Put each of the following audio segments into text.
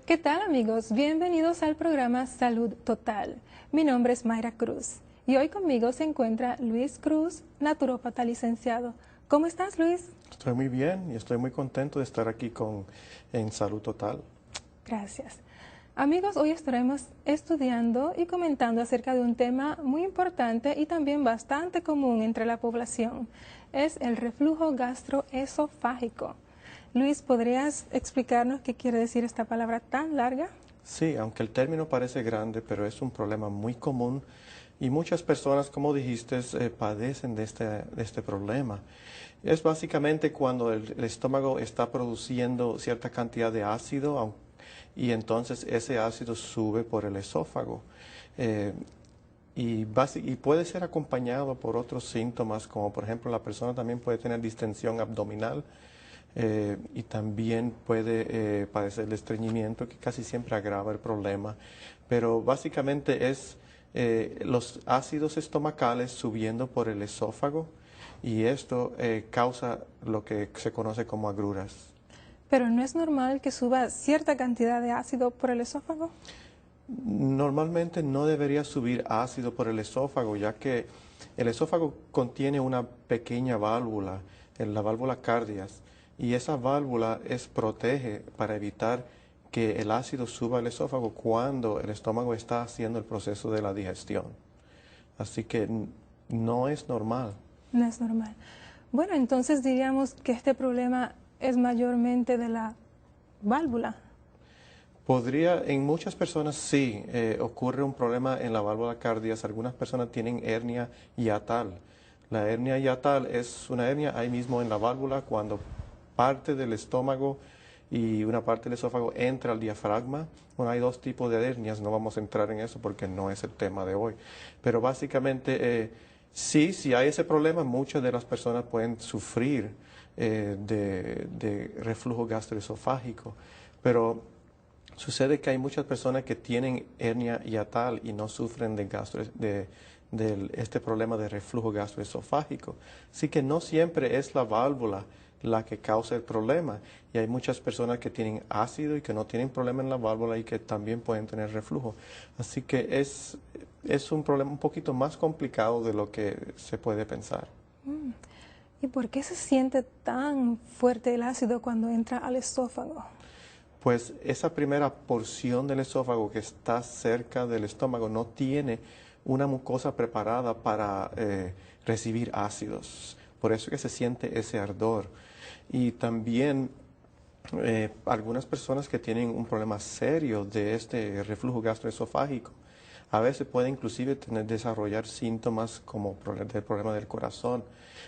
¿Qué tal, amigos? Bienvenidos al programa Salud Total. Mi nombre es Mayra Cruz y hoy conmigo se encuentra Luis Cruz, naturópata licenciado. ¿Cómo estás, Luis? Estoy muy bien y estoy muy contento de estar aquí en Salud Total. Gracias. Amigos, hoy estaremos estudiando y comentando acerca de un tema muy importante y también bastante común entre la población. Es el reflujo gastroesofágico. Luis, ¿podrías explicarnos qué quiere decir esta palabra tan larga? Sí, aunque el término parece grande, pero es un problema muy común y muchas personas, como dijiste, padecen de este problema. Es básicamente cuando el estómago está produciendo cierta cantidad de ácido y entonces ese ácido sube por el esófago. Y puede ser acompañado por otros síntomas, como por ejemplo la persona también puede tener distensión abdominal. Y también puede padecer de estreñimiento, que casi siempre agrava el problema. Pero básicamente es los ácidos estomacales subiendo por el esófago y esto causa lo que se conoce como agruras. Pero ¿no es normal que suba cierta cantidad de ácido por el esófago? Normalmente no debería subir ácido por el esófago, ya que el esófago contiene una pequeña válvula, la válvula cardias, y esa válvula protege para evitar que el ácido suba al esófago cuando el estómago está haciendo el proceso de la digestión. Así que no es normal. No es normal. Bueno, entonces diríamos que este problema es mayormente de la válvula. En muchas personas sí, ocurre un problema en la válvula cardias. Algunas personas tienen hernia hiatal. La hernia hiatal es una hernia ahí mismo en la válvula cuando parte del estómago y una parte del esófago entra al diafragma. Bueno, hay dos tipos de hernias, no vamos a entrar en eso porque no es el tema de hoy. Pero básicamente, sí, si hay ese problema, muchas de las personas pueden sufrir de reflujo gastroesofágico. Pero sucede que hay muchas personas que tienen hernia hiatal y no sufren de este problema de reflujo gastroesofágico. Así que no siempre es la válvula la que causa el problema. Y hay muchas personas que tienen ácido y que no tienen problema en la válvula y que también pueden tener reflujo. Así que es un problema un poquito más complicado de lo que se puede pensar. ¿Y por qué se siente tan fuerte el ácido cuando entra al esófago? Pues esa primera porción del esófago que está cerca del estómago no tiene una mucosa preparada para recibir ácidos. Por eso que se siente ese ardor. Y también algunas personas que tienen un problema serio de este reflujo gastroesofágico, a veces puede inclusive desarrollar síntomas como del problema del corazón,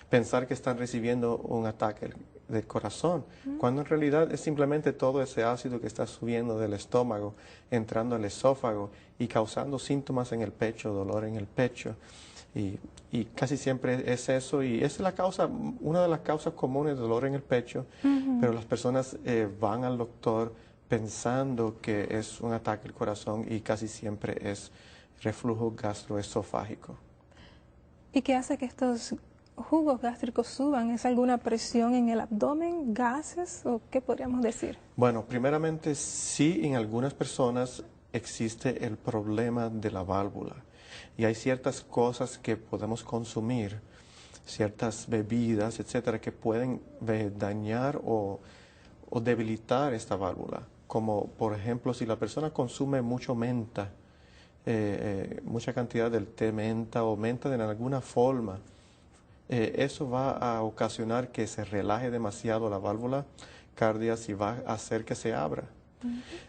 pensar que están recibiendo un ataque del corazón, cuando en realidad es simplemente todo ese ácido que está subiendo del estómago, entrando al esófago y causando síntomas en el pecho, dolor en el pecho. Y casi siempre es eso, y esa es la causa, una de las causas comunes de dolor en el pecho, pero las personas van al doctor pensando que es un ataque al corazón y casi siempre es reflujo gastroesofágico. ¿Y qué hace que estos jugos gástricos suban? ¿Es alguna presión en el abdomen, gases o qué podríamos decir? Bueno, primeramente sí, en algunas personas existe el problema de la válvula y hay ciertas cosas que podemos consumir, ciertas bebidas, etcétera, que pueden dañar o debilitar esta válvula. Como por ejemplo, si la persona consume mucho menta, mucha cantidad del té menta o menta de alguna forma, eso va a ocasionar que se relaje demasiado la válvula cardias y va a hacer que se abra.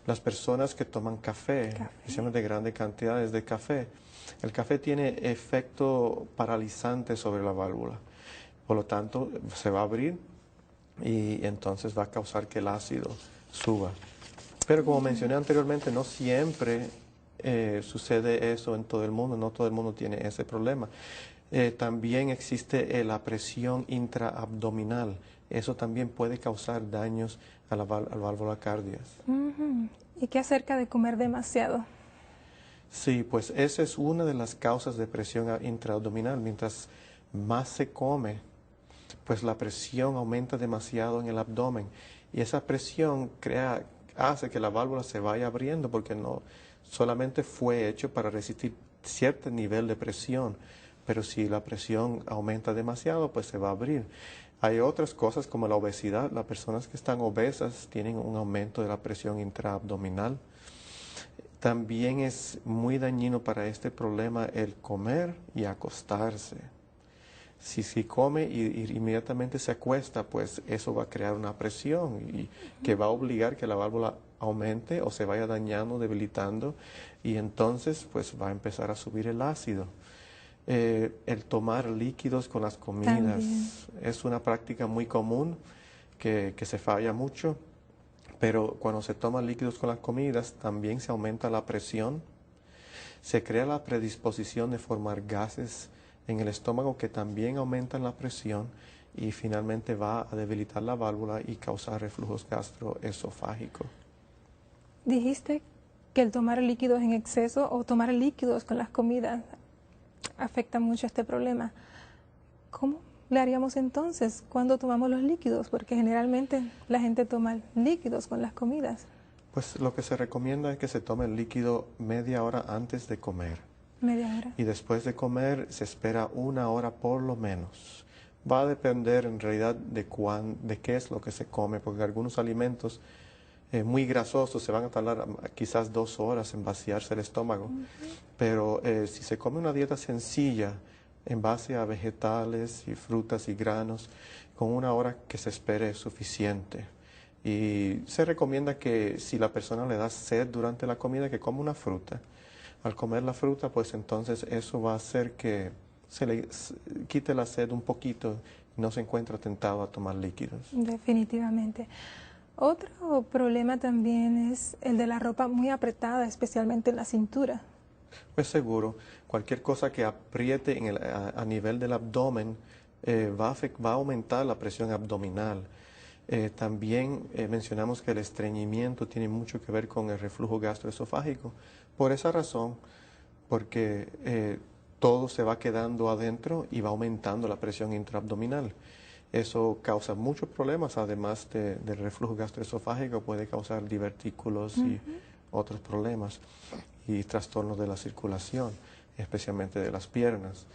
Las personas que toman café, especialmente de grandes cantidades de café, el café tiene efecto paralizante sobre la válvula. Por lo tanto, se va a abrir y entonces va a causar que el ácido suba. Pero como mencioné anteriormente, no siempre sucede eso en todo el mundo, no todo el mundo tiene ese problema. También existe la presión intraabdominal. Eso también puede causar daños a la válvula cardias. ¿Y qué acerca de comer demasiado? Sí, pues esa es una de las causas de presión intraabdominal. Mientras más se come, pues la presión aumenta demasiado en el abdomen y esa presión crea hace que la válvula se vaya abriendo porque no solamente fue hecho para resistir cierto nivel de presión, pero si la presión aumenta demasiado, pues se va a abrir. Hay otras cosas como la obesidad. Las personas que están obesas tienen un aumento de la presión intraabdominal. También es muy dañino para este problema el comer y acostarse. Si come y inmediatamente se acuesta, pues eso va a crear una presión y que va a obligar que la válvula aumente o se vaya dañando, debilitando, y entonces pues va a empezar a subir el ácido. El tomar líquidos con las comidas También. es una práctica muy común que se falla mucho, pero cuando se toman líquidos con las comidas también se aumenta la presión, se crea la predisposición de formar gases en el estómago que también aumentan la presión y finalmente va a debilitar la válvula y causar reflujos gastroesofágicos. Dijiste que el tomar líquidos en exceso o tomar líquidos con las comidas afecta mucho este problema. ¿Cómo le haríamos entonces cuando tomamos los líquidos? Porque generalmente la gente toma líquidos con las comidas. Pues lo que se recomienda es que se tome el líquido media hora antes de comer. Media hora. Y después de comer se espera 1 hora por lo menos. Va a depender en realidad de qué es lo que se come, porque algunos alimentos muy grasosos se van a tardar quizás 2 horas en vaciarse el estómago. Pero si se come una dieta sencilla en base a vegetales y frutas y granos, con 1 hora que se espere es suficiente. Y se recomienda que si la persona le da sed durante la comida, que coma una fruta. Al comer la fruta, pues entonces eso va a hacer que se le quite la sed un poquito y no se encuentra tentado a tomar líquidos. Definitivamente. Otro problema también es el de la ropa muy apretada, especialmente en la cintura. Pues seguro, cualquier cosa que apriete a nivel del abdomen va a aumentar la presión abdominal. También mencionamos que el estreñimiento tiene mucho que ver con el reflujo gastroesofágico. Por esa razón, porque todo se va quedando adentro y va aumentando la presión intraabdominal. Eso causa muchos problemas, además del reflujo gastroesofágico, puede causar divertículos y otros problemas y trastornos de la circulación, especialmente de las piernas.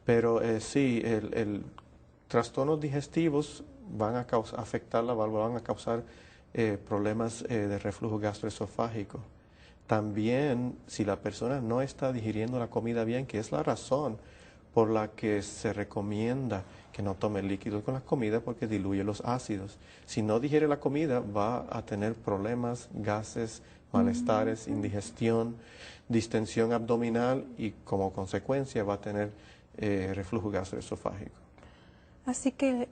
Pero sí, trastornos digestivos van a afectar la válvula, van a causar problemas de reflujo gastroesofágico. También, si la persona no está digiriendo la comida bien, que es la razón por la que se recomienda que no tome líquidos con la comida porque diluye los ácidos. Si no digiere la comida, va a tener problemas, gases, malestares, indigestión, distensión abdominal y como consecuencia va a tener reflujo gastroesofágico. Así que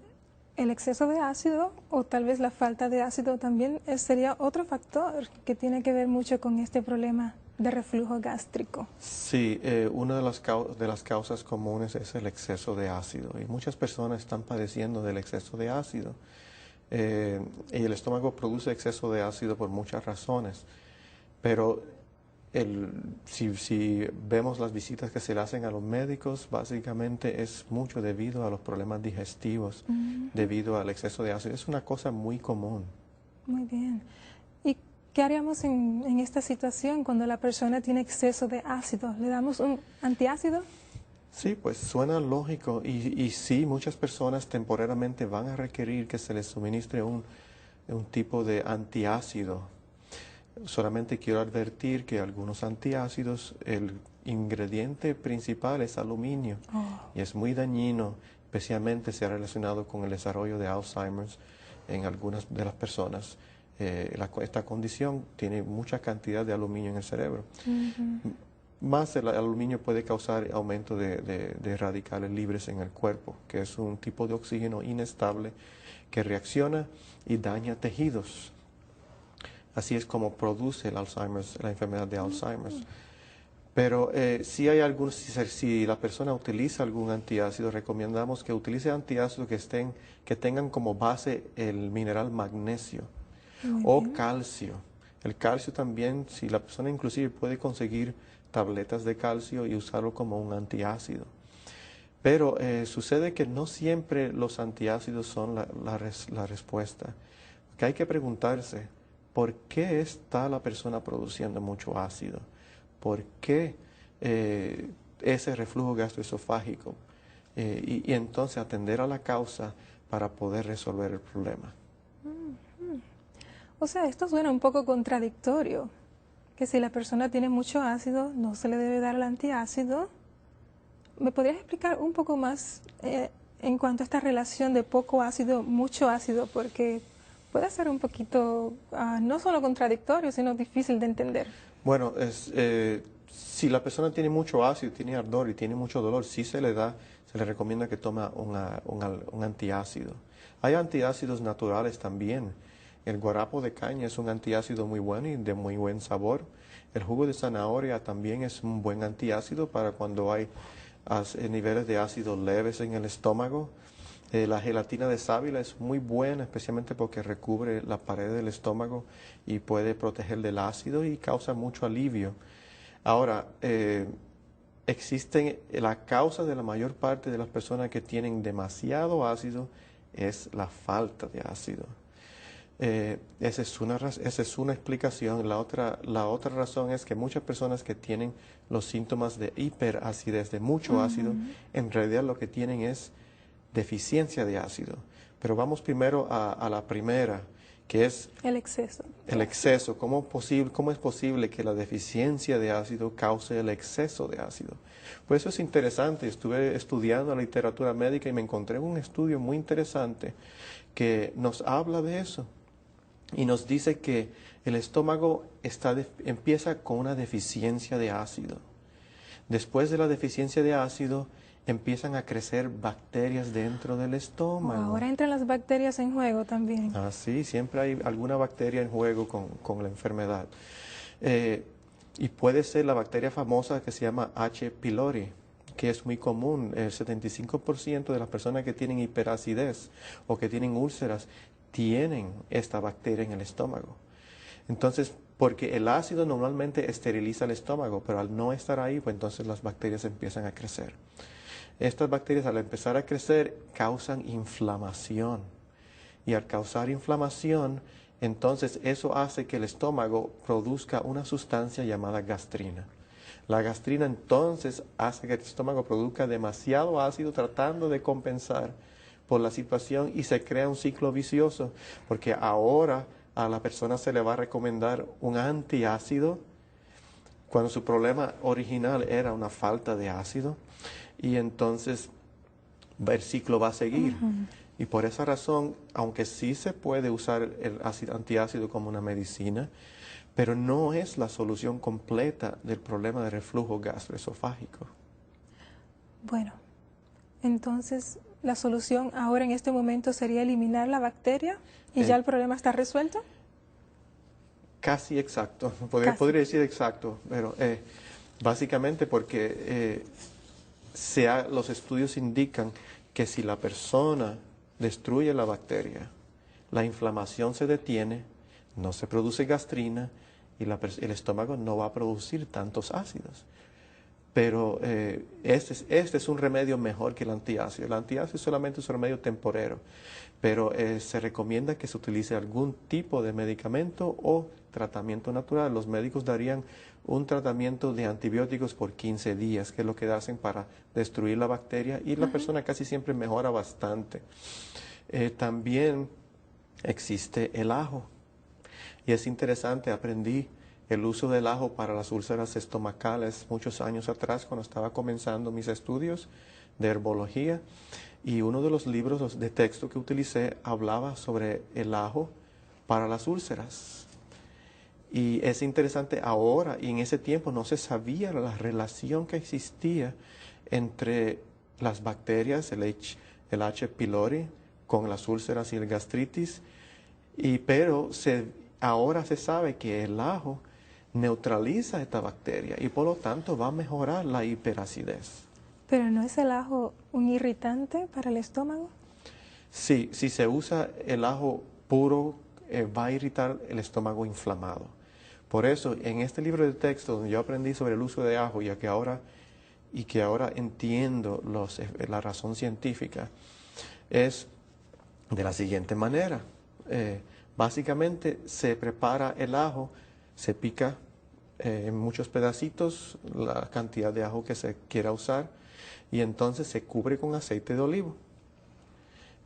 el exceso de ácido o tal vez la falta de ácido también sería otro factor que tiene que ver mucho con este problema de reflujo gástrico. Sí, una de las causas comunes es el exceso de ácido y muchas personas están padeciendo del exceso de ácido. Y el estómago produce exceso de ácido por muchas razones, pero si vemos las visitas que se le hacen a los médicos, básicamente es mucho debido a los problemas digestivos, debido al exceso de ácido. Es una cosa muy común. Muy bien. ¿Y qué haríamos en esta situación cuando la persona tiene exceso de ácido? ¿Le damos un antiácido? Sí, pues suena lógico y sí, muchas personas temporalmente van a requerir que se les suministre un tipo de antiácido. Solamente quiero advertir que algunos antiácidos, el ingrediente principal es aluminio y es muy dañino, especialmente se ha relacionado con el desarrollo de Alzheimer's en algunas de las personas. Esta condición tiene mucha cantidad de aluminio en el cerebro. Más el aluminio puede causar aumento de radicales libres en el cuerpo, que es un tipo de oxígeno inestable que reacciona y daña tejidos. Así es como produce el Alzheimer's, la enfermedad de Alzheimer's. Pero si la persona utiliza algún antiácido, recomendamos que utilice antiácidos que tengan como base el mineral magnesio o calcio. El calcio también, si la persona inclusive puede conseguir tabletas de calcio y usarlo como un antiácido. Pero sucede que no siempre los antiácidos son la respuesta. Que hay que preguntarse, ¿por qué está la persona produciendo mucho ácido? ¿Por qué ese reflujo gastroesofágico? Y entonces atender a la causa para poder resolver el problema. O sea, esto suena un poco contradictorio, que si la persona tiene mucho ácido, no se le debe dar el antiácido. ¿Me podrías explicar un poco más en cuanto a esta relación de poco ácido, mucho ácido? Porque puede ser un poquito, no solo contradictorio, sino difícil de entender. Bueno, si la persona tiene mucho ácido, tiene ardor y tiene mucho dolor, sí se le recomienda que tome un antiácido. Hay antiácidos naturales también. El guarapo de caña es un antiácido muy bueno y de muy buen sabor. El jugo de zanahoria también es un buen antiácido para cuando hay niveles de ácido leves en el estómago. La gelatina de sábila es muy buena, especialmente porque recubre la pared del estómago y puede proteger del ácido y causa mucho alivio. Ahora, la causa de la mayor parte de las personas que tienen demasiado ácido es la falta de ácido. Esa es una explicación. La otra razón es que muchas personas que tienen los síntomas de hiperacidez, de mucho ácido, en realidad lo que tienen es deficiencia de ácido. Pero vamos primero a la primera, que es el exceso. El exceso. ¿Cómo es posible que la deficiencia de ácido cause el exceso de ácido? Pues eso es interesante. Estuve estudiando la literatura médica y me encontré un estudio muy interesante que nos habla de eso. Y nos dice que el estómago empieza con una deficiencia de ácido. Después de la deficiencia de ácido, empiezan a crecer bacterias dentro del estómago. Ahora entran las bacterias en juego también. Sí, siempre hay alguna bacteria en juego con la enfermedad. Y puede ser la bacteria famosa que se llama H. pylori, que es muy común. El 75% de las personas que tienen hiperacidez o que tienen úlceras tienen esta bacteria en el estómago. Entonces, porque el ácido normalmente esteriliza el estómago, pero al no estar ahí, pues entonces las bacterias empiezan a crecer. Estas bacterias al empezar a crecer causan inflamación. Y al causar inflamación, entonces eso hace que el estómago produzca una sustancia llamada gastrina. La gastrina entonces hace que el estómago produzca demasiado ácido tratando de compensar por la situación y se crea un ciclo vicioso, porque ahora a la persona se le va a recomendar un antiácido cuando su problema original era una falta de ácido, y entonces el ciclo va a seguir. Y por esa razón, aunque sí se puede usar el antiácido como una medicina, pero no es la solución completa del problema de reflujo gastroesofágico. Bueno, entonces la solución ahora en este momento sería eliminar la bacteria y ya el problema está resuelto. Casi exacto, podría decir exacto, pero básicamente porque los estudios indican que si la persona destruye la bacteria, la inflamación se detiene, no se produce gastrina y el estómago no va a producir tantos ácidos. Pero este es un remedio mejor que el antiácido. El antiácido solamente es un remedio temporero, pero se recomienda que se utilice algún tipo de medicamento o tratamiento natural. Los médicos darían un tratamiento de antibióticos por 15 días, que es lo que hacen para destruir la bacteria, y la persona casi siempre mejora bastante. También existe el ajo, y es interesante, aprendí el uso del ajo para las úlceras estomacales muchos años atrás cuando estaba comenzando mis estudios de herbología, y uno de los libros de texto que utilicé hablaba sobre el ajo para las úlceras. Y es interesante ahora, y en ese tiempo no se sabía la relación que existía entre las bacterias, el H. pylori, con las úlceras y el gastritis, pero ahora se sabe que el ajo neutraliza esta bacteria y por lo tanto va a mejorar la hiperacidez. ¿Pero no es el ajo un irritante para el estómago? Sí, si se usa el ajo puro, va a irritar el estómago inflamado. Por eso, en este libro de texto donde yo aprendí sobre el uso de ajo, que ahora entiendo la razón científica, es de la siguiente manera. Básicamente se prepara el ajo, se pica en muchos pedacitos la cantidad de ajo que se quiera usar y entonces se cubre con aceite de olivo.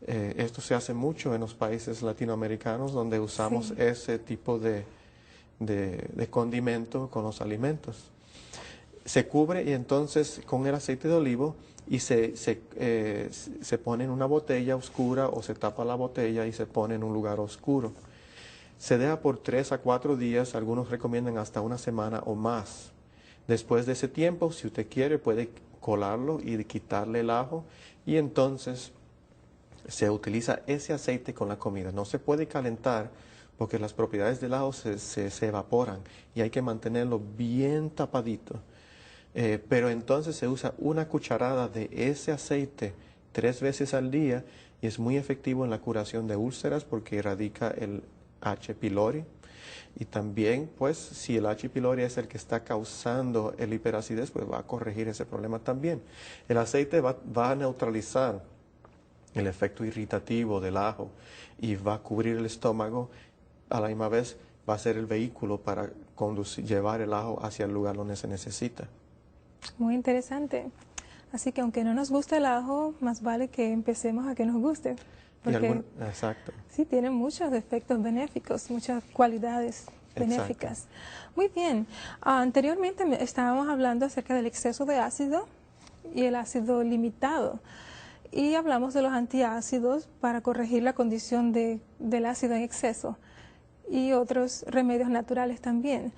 Esto se hace mucho en los países latinoamericanos donde usamos Sí. ese tipo de condimento con los alimentos. Se cubre y entonces con el aceite de olivo y se pone en una botella oscura o se tapa la botella y se pone en un lugar oscuro. Se deja por 3 a 4 días, algunos recomiendan hasta una semana o más. Después de ese tiempo, si usted quiere, puede colarlo y quitarle el ajo y entonces se utiliza ese aceite con la comida. No se puede calentar porque las propiedades del ajo se evaporan y hay que mantenerlo bien tapadito. Pero entonces se usa una cucharada de ese aceite 3 veces al día y es muy efectivo en la curación de úlceras porque erradica el H. pylori. Y también, pues, si el H. pylori es el que está causando el hiperacidez, pues va a corregir ese problema también. El aceite va a neutralizar el efecto irritativo del ajo y va a cubrir el estómago, a la misma vez va a ser el vehículo para llevar el ajo hacia el lugar donde se necesita. Muy interesante. Así que aunque no nos guste el ajo, más vale que empecemos a que nos guste. Porque Exacto. sí, tiene muchos efectos benéficos, muchas cualidades benéficas. Muy bien. Anteriormente estábamos hablando acerca del exceso de ácido y el ácido limitado. Y hablamos de los antiácidos para corregir la condición del ácido en exceso y otros remedios naturales también.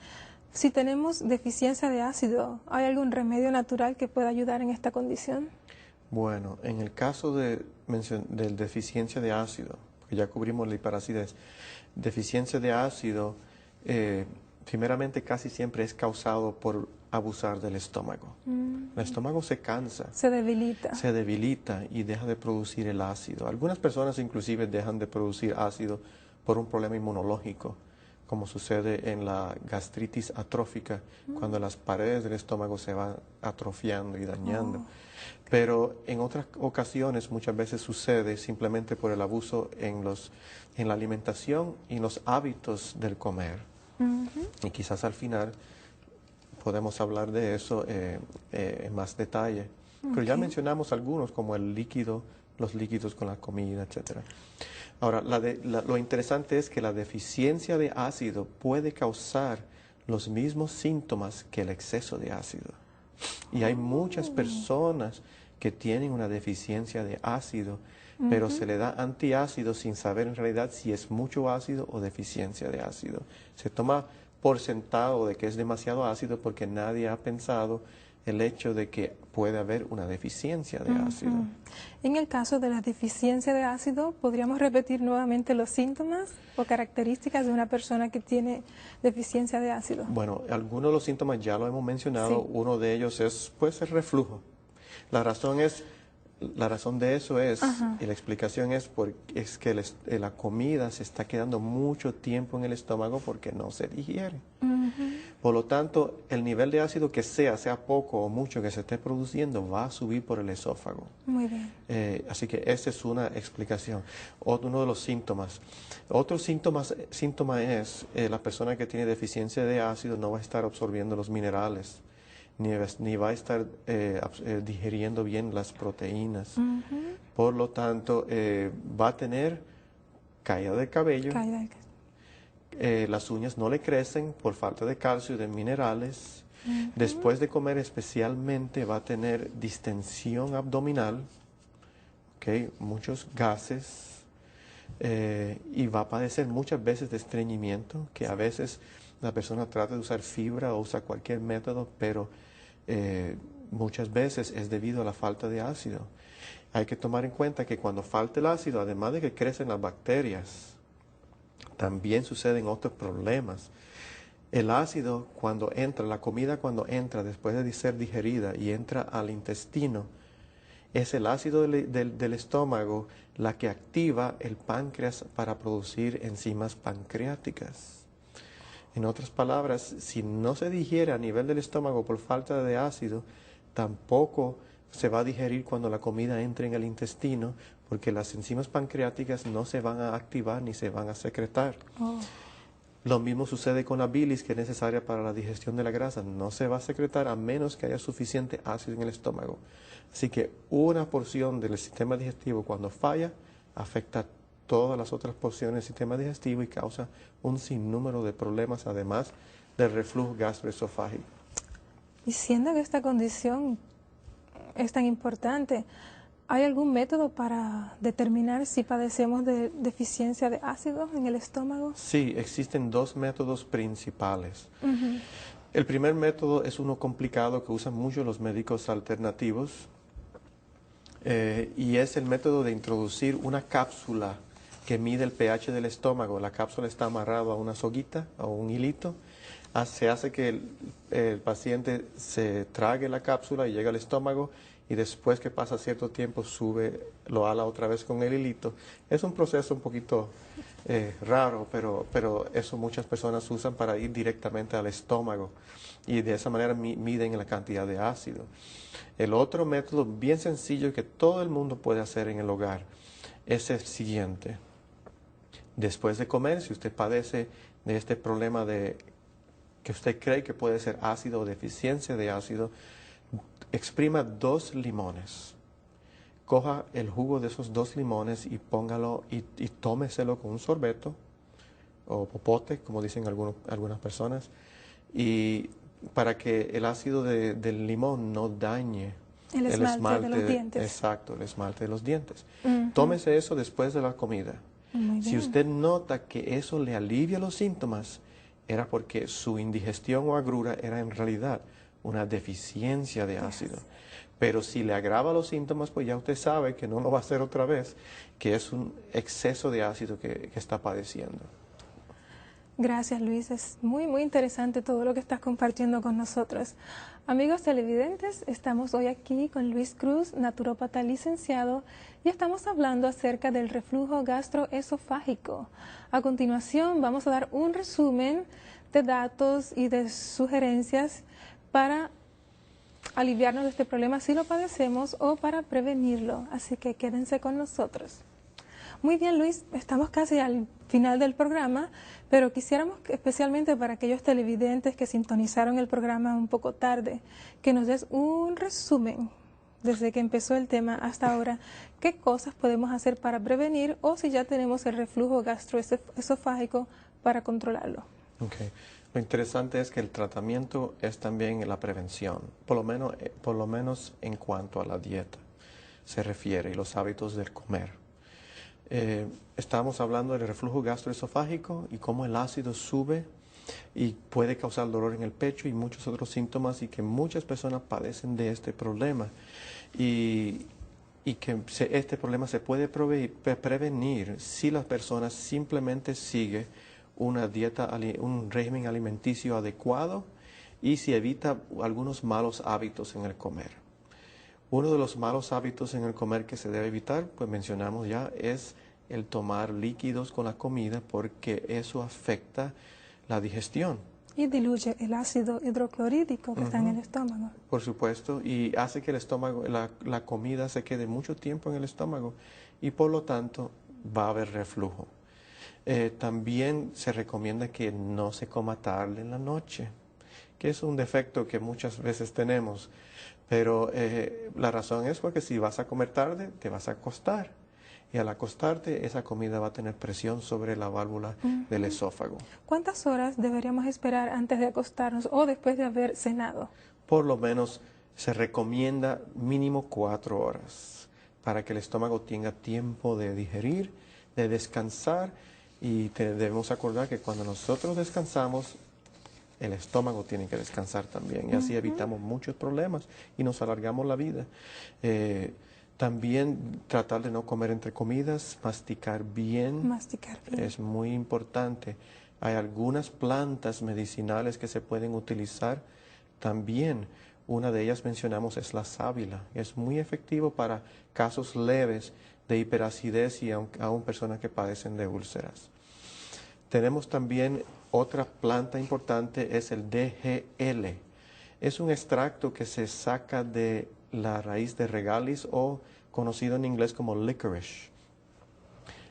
Si tenemos deficiencia de ácido, ¿hay algún remedio natural que pueda ayudar en esta condición? Bueno, en el caso de deficiencia de ácido, porque ya cubrimos la hiperacidez, deficiencia de ácido, primeramente casi siempre es causado por abusar del estómago. El estómago se cansa. Se debilita. Se debilita y deja de producir el ácido. Algunas personas inclusive dejan de producir ácido por un problema inmunológico, como sucede en la gastritis atrófica, cuando las paredes del estómago se van atrofiando y dañando. Pero en otras ocasiones muchas veces sucede simplemente por el abuso en la alimentación y en los hábitos del comer. Y quizás al final podemos hablar de eso en más detalle. Pero ya mencionamos algunos como el líquido, los líquidos con la comida, etcétera. Ahora, lo interesante es que la deficiencia de ácido puede causar los mismos síntomas que el exceso de ácido. Y hay muchas personas que tienen una deficiencia de ácido, pero se le da antiácido sin saber en realidad si es mucho ácido o deficiencia de ácido. Se toma por sentado de que es demasiado ácido porque nadie ha pensado el hecho de que puede haber una deficiencia de ácido. En el caso de la deficiencia de ácido, ¿podríamos repetir nuevamente los síntomas o características de una persona que tiene deficiencia de ácido? Bueno, algunos de los síntomas ya lo hemos mencionado. Sí. Uno de ellos es, pues, el reflujo. La razón de eso es, y la explicación es que la comida se está quedando mucho tiempo en el estómago porque no se digiere. Por lo tanto, el nivel de ácido que sea poco o mucho que se esté produciendo, va a subir por el esófago. Muy bien. Así que esa es una explicación. Uno de los síntomas. Otro síntoma es la persona que tiene deficiencia de ácido no va a estar absorbiendo los minerales, ni va a estar digiriendo bien las proteínas. Por lo tanto, va a tener caída de cabello. Las uñas no le crecen por falta de calcio y de minerales. Después de comer especialmente va a tener distensión abdominal, muchos gases, y va a padecer muchas veces de estreñimiento, que a veces la persona trata de usar fibra o usa cualquier método, pero muchas veces es debido a la falta de ácido. Hay que tomar en cuenta que cuando falta el ácido, además de que crecen las bacterias, también suceden otros problemas. El ácido cuando entra, la comida cuando entra después de ser digerida y entra al intestino, es el ácido del estómago la que activa el páncreas para producir enzimas pancreáticas. En otras palabras, si no se digiere a nivel del estómago por falta de ácido, tampoco se va a digerir cuando la comida entre en el intestino, porque las enzimas pancreáticas no se van a activar ni se van a secretar. Oh. Lo mismo sucede con la bilis, que es necesaria para la digestión de la grasa. No se va a secretar a menos que haya suficiente ácido en el estómago. Así que una porción del sistema digestivo, cuando falla, afecta todas las otras porciones del sistema digestivo y causa un sinnúmero de problemas, además del reflujo gastroesofágico. Y siendo que esta condición es tan importante, ¿hay algún método para determinar si padecemos de deficiencia de ácido en el estómago? Sí, existen dos métodos principales. El primer método es uno complicado que usan mucho los médicos alternativos y es el método de introducir una cápsula que mide el pH del estómago. La cápsula está amarrada a una soguita o un hilito. Se hace que el paciente se trague la cápsula y llega al estómago y después que pasa cierto tiempo lo ala otra vez con el hilito. Es un proceso un poquito raro, pero eso muchas personas usan para ir directamente al estómago y de esa manera miden la cantidad de ácido. El otro método bien sencillo que todo el mundo puede hacer en el hogar es el siguiente. Después de comer, si usted padece de este problema de que usted cree que puede ser ácido o deficiencia de ácido, exprima 2 limones. Coja el jugo de esos 2 limones y póngalo y tómeselo con un sorbeto o popote, como dicen algunas personas, y para que el ácido del limón no dañe el esmalte de los dientes. Exacto, el esmalte de los dientes. Tómese eso después de la comida. Si usted nota que eso le alivia los síntomas, era porque su indigestión o agrura era en realidad una deficiencia de ácido. Pero si le agrava los síntomas, pues ya usted sabe que no lo va a hacer otra vez, que es un exceso de ácido que está padeciendo. Gracias, Luis. Es muy, muy interesante todo lo que estás compartiendo con nosotros. Amigos televidentes, estamos hoy aquí con Luis Cruz, naturópata licenciado, y estamos hablando acerca del reflujo gastroesofágico. A continuación, vamos a dar un resumen de datos y de sugerencias para aliviarnos de este problema si lo padecemos o para prevenirlo. Así que quédense con nosotros. Muy bien, Luis, estamos casi al final del programa, pero quisiéramos, especialmente para aquellos televidentes que sintonizaron el programa un poco tarde, que nos des un resumen desde que empezó el tema hasta ahora, qué cosas podemos hacer para prevenir o si ya tenemos el reflujo gastroesofágico para controlarlo. Okay. Lo interesante es que el tratamiento es también la prevención, por lo menos en cuanto a la dieta se refiere y los hábitos del comer. Estábamos hablando del reflujo gastroesofágico y cómo el ácido sube y puede causar dolor en el pecho y muchos otros síntomas y que muchas personas padecen de este problema y que este problema se puede prevenir si la persona simplemente sigue una dieta, un régimen alimenticio adecuado y si evita algunos malos hábitos en el comer. Uno de los malos hábitos en el comer que se debe evitar, pues mencionamos ya, es el tomar líquidos con la comida porque eso afecta la digestión. Y diluye el ácido hidroclorídico que está en el estómago. Por supuesto, y hace que el estómago, la comida se quede mucho tiempo en el estómago y por lo tanto va a haber reflujo. También se recomienda que no se coma tarde en la noche, que es un defecto que muchas veces tenemos, pero la razón es porque si vas a comer tarde, te vas a acostar. Y al acostarte, esa comida va a tener presión sobre la válvula del esófago. ¿Cuántas horas deberíamos esperar antes de acostarnos o después de haber cenado? Por lo menos se recomienda mínimo 4 horas para que el estómago tenga tiempo de digerir, de descansar y debemos acordar que cuando nosotros descansamos, el estómago tiene que descansar también y así evitamos muchos problemas y nos alargamos la vida. También tratar de no comer entre comidas, masticar bien. Masticar bien. Es muy importante. Hay algunas plantas medicinales que se pueden utilizar también. Una de ellas mencionamos es la sábila. Es muy efectivo para casos leves de hiperacidez y aún personas que padecen de úlceras. Tenemos también otra planta importante, es el DGL. Es un extracto que se saca de la raíz de regalis o conocido en inglés como licorice.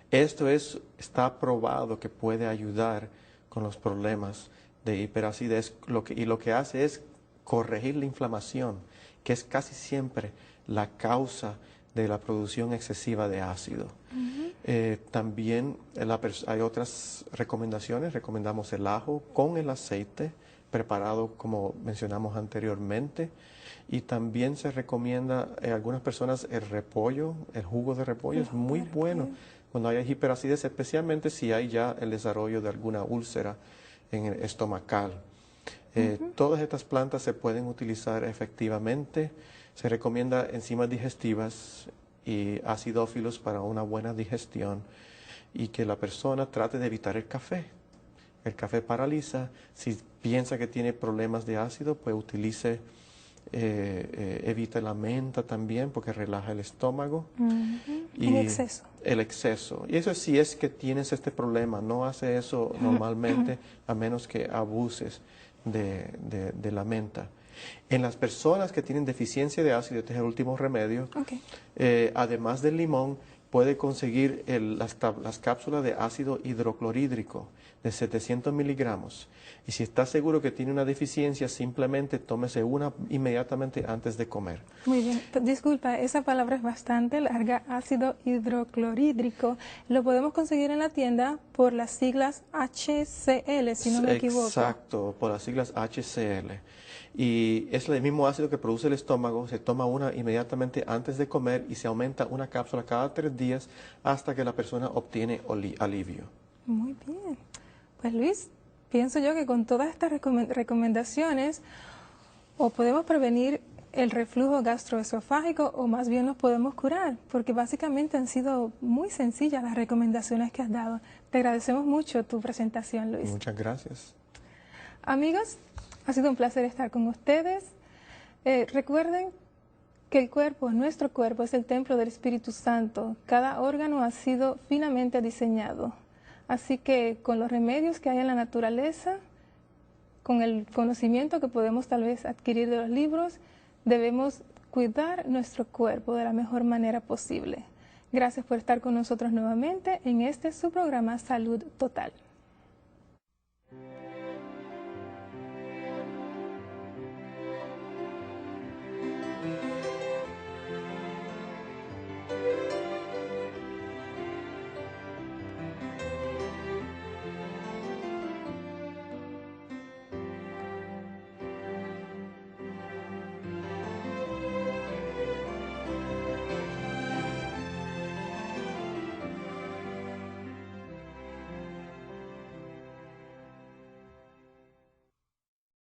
Esto está probado que puede ayudar con los problemas de hiperacidez y lo que hace es corregir la inflamación, que es casi siempre la causa de la producción excesiva de ácido. También hay otras recomendaciones. Recomendamos el ajo con el aceite preparado como mencionamos anteriormente, y también se recomienda en algunas personas el repollo, el jugo de repollo es muy bueno cuando hay hiperacidez, especialmente si hay ya el desarrollo de alguna úlcera en el estomacal. Todas estas plantas se pueden utilizar efectivamente. Se recomienda enzimas digestivas y acidófilos para una buena digestión, y que la persona trate de evitar el café. El café paraliza. Si piensa que tiene problemas de ácido, pues evite la menta también, porque relaja el estómago. Y en exceso. El exceso. Y eso sí es que tienes este problema. No hace eso normalmente a menos que abuses de la menta. En las personas que tienen deficiencia de ácido, este es el último remedio, además del limón, puede conseguir las cápsulas de ácido hidroclorhídrico de 700 miligramos. Y si está seguro que tiene una deficiencia, simplemente tómese una inmediatamente antes de comer. Muy bien. Disculpa, esa palabra es bastante larga, ácido hidroclorhídrico. Lo podemos conseguir en la tienda por las siglas HCl, si no me equivoco. Exacto, por las siglas HCl. Y es el mismo ácido que produce el estómago. Se toma una inmediatamente antes de comer y se aumenta una cápsula cada 3 días hasta que la persona obtiene alivio. Muy bien. Pues Luis, pienso yo que con todas estas recomendaciones o podemos prevenir el reflujo gastroesofágico o más bien nos podemos curar, porque básicamente han sido muy sencillas las recomendaciones que has dado. Te agradecemos mucho tu presentación, Luis. Muchas gracias. Amigos, ha sido un placer estar con ustedes. Recuerden que el cuerpo, nuestro cuerpo, es el templo del Espíritu Santo. Cada órgano ha sido finamente diseñado. Así que con los remedios que hay en la naturaleza, con el conocimiento que podemos tal vez adquirir de los libros, debemos cuidar nuestro cuerpo de la mejor manera posible. Gracias por estar con nosotros nuevamente en este su programa Salud Total.